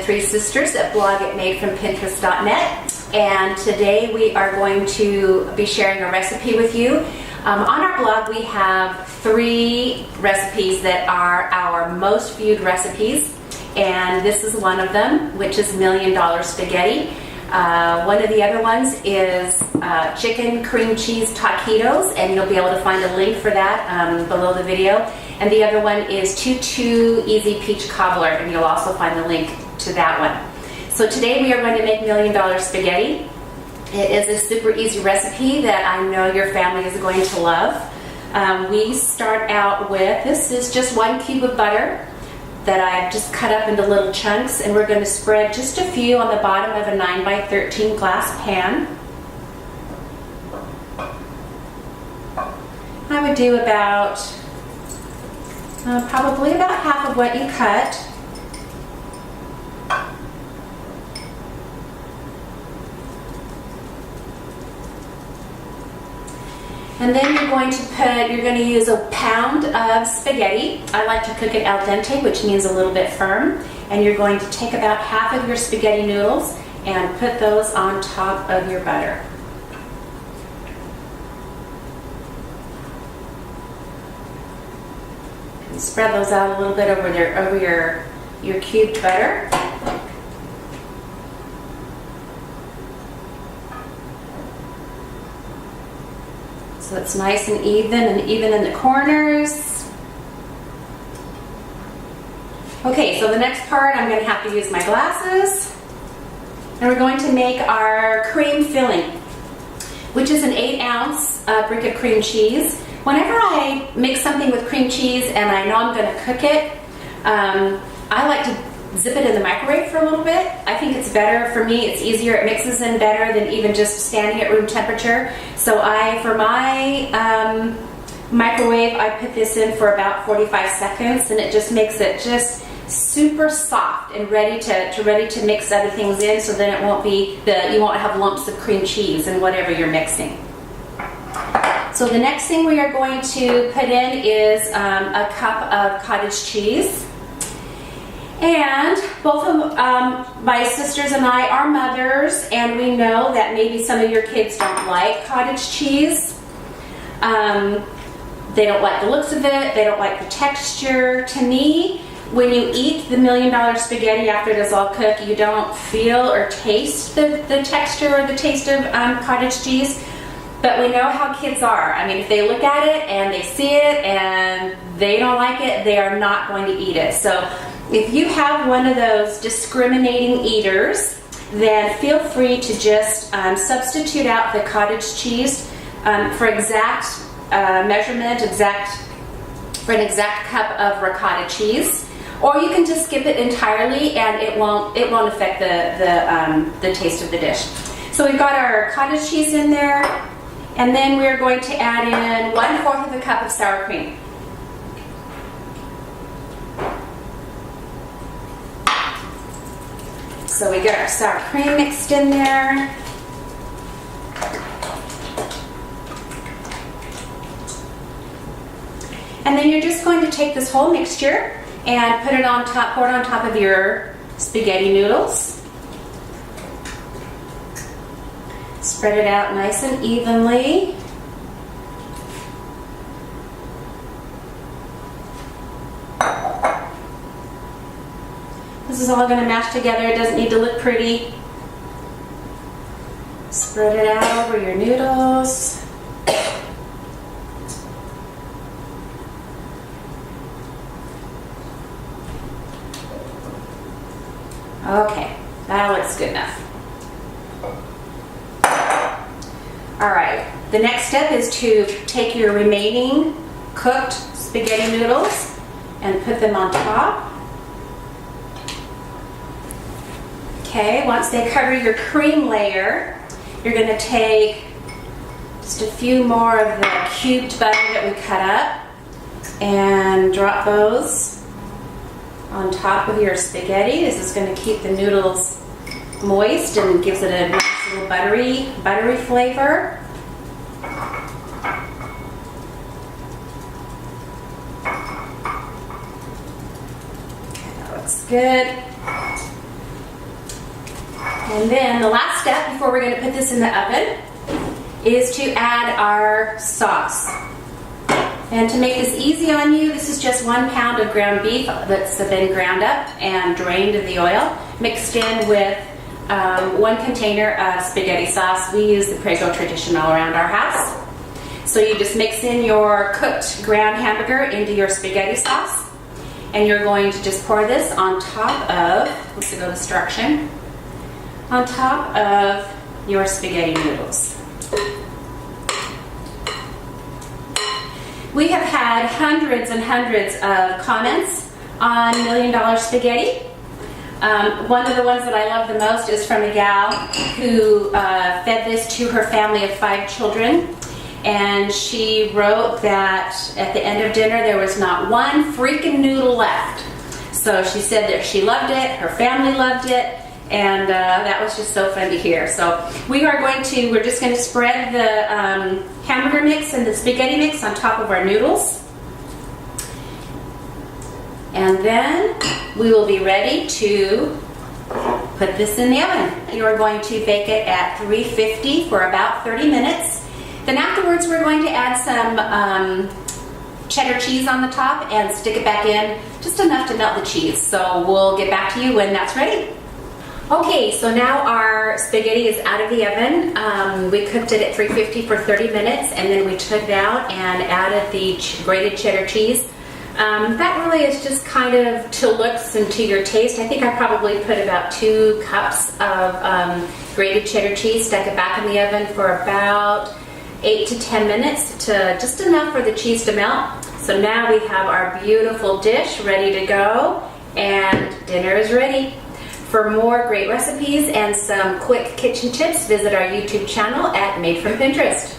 three sisters that blog at madefrompinterest.net, and today we are going to be sharing a recipe with you. On our blog we have 3 recipes that are our most viewed recipes, and this is one of them, which is $1 Million Spaghetti. One of the other ones is chicken cream cheese taquitos, and you'll be able to find a link for that below the video. And the other one is Tutu Easy Peach Cobbler, and you'll also find the link to that one. So today we are going to make $1 Million Spaghetti. It is a super easy recipe that I know your family is going to love. We start out with, this is just 1 cube of butter that I've just cut up into little chunks, and we're going to spread just a few on the bottom of a 9x13 glass pan. I would do about, probably about half of what you cut. And then you're going to use a pound of spaghetti. I like to cook it al dente, which means a little bit firm. And you're going to take about half of your spaghetti noodles and put those on top of your butter. And spread those out a little bit over your cubed butter. So it's nice and even in the corners. Okay, so the next part I'm going to have to use my glasses. And we're going to make our cream filling, which is an 8-ounce brick of cream cheese. Whenever I make something with cream cheese and I know I'm going to cook it, I like to zip it in the microwave for a little bit. I think it's better for me. It's easier. It mixes in better than even just standing at room temperature. So for my microwave, I put this in for about 45 seconds, and it just makes it just super soft and ready to mix other things in. So then it won't be you won't have lumps of cream cheese in whatever you're mixing. So the next thing we are going to put in is a cup of cottage cheese. And both of my sisters and I are mothers, and we know that maybe some of your kids don't like cottage cheese. They don't like the looks of it, they don't like the texture. To me, when you eat the $1 Million Spaghetti after it is all cooked, you don't feel or taste the texture or the taste of cottage cheese. But we know how kids are. I mean, if they look at it and they see it and they don't like it, they are not going to eat it. So if you have one of those discriminating eaters, then feel free to just substitute out the cottage cheese for exact measurement, for an exact cup of ricotta cheese. Or you can just skip it entirely, and it won't affect the taste of the dish. So we've got our cottage cheese in there, and then we're going to add in 1/4 of a cup of sour cream. So we get our sour cream mixed in there. And then you're just going to take this whole mixture and pour it on top of your spaghetti noodles. Spread it out nice and evenly. This is all going to mash together. It doesn't need to look pretty. Spread it out over your noodles. Okay, that looks good enough. All right, the next step is to take your remaining cooked spaghetti noodles and put them on top. Okay, once they cover your cream layer, you're going to take just a few more of the cubed butter that we cut up and drop those on top of your spaghetti. This is going to keep the noodles moist and gives it a nice little buttery flavor. Okay, that looks good. And then the last step before we're going to put this in the oven is to add our sauce. And to make this easy on you, this is just 1 pound of ground beef that's been ground up and drained in the oil, mixed in with 1 container of spaghetti sauce. We use the Prego tradition all around our house. So you just mix in your cooked ground hamburger into your spaghetti sauce, and you're going to just pour this on top of, let's go to instruction, on top of your spaghetti noodles. We have had hundreds and hundreds of comments on $1 Million Spaghetti. One of the ones that I love the most is from a gal who fed this to her family of 5 children. And she wrote that at the end of dinner there was not one freaking noodle left. So she said that she loved it, her family loved it, and that was just so fun to hear. So we're just going to spread the hamburger mix and the spaghetti mix on top of our noodles. And then we will be ready to put this in the oven. You are going to bake it at 350 for about 30 minutes. Then afterwards we're going to add some cheddar cheese on the top and stick it back in, just enough to melt the cheese. So we'll get back to you when that's ready. Okay, so now our spaghetti is out of the oven. We cooked it at 350 for 30 minutes, and then we took it out and added the grated cheddar cheese. That really is just kind of to looks and to your taste. I think I probably put about 2 cups of grated cheddar cheese, stuck it back in the oven for about 8 to 10 minutes, to just enough for the cheese to melt. So now we have our beautiful dish ready to go, and dinner is ready. For more great recipes and some quick kitchen tips, visit our YouTube channel at Made from Pinterest.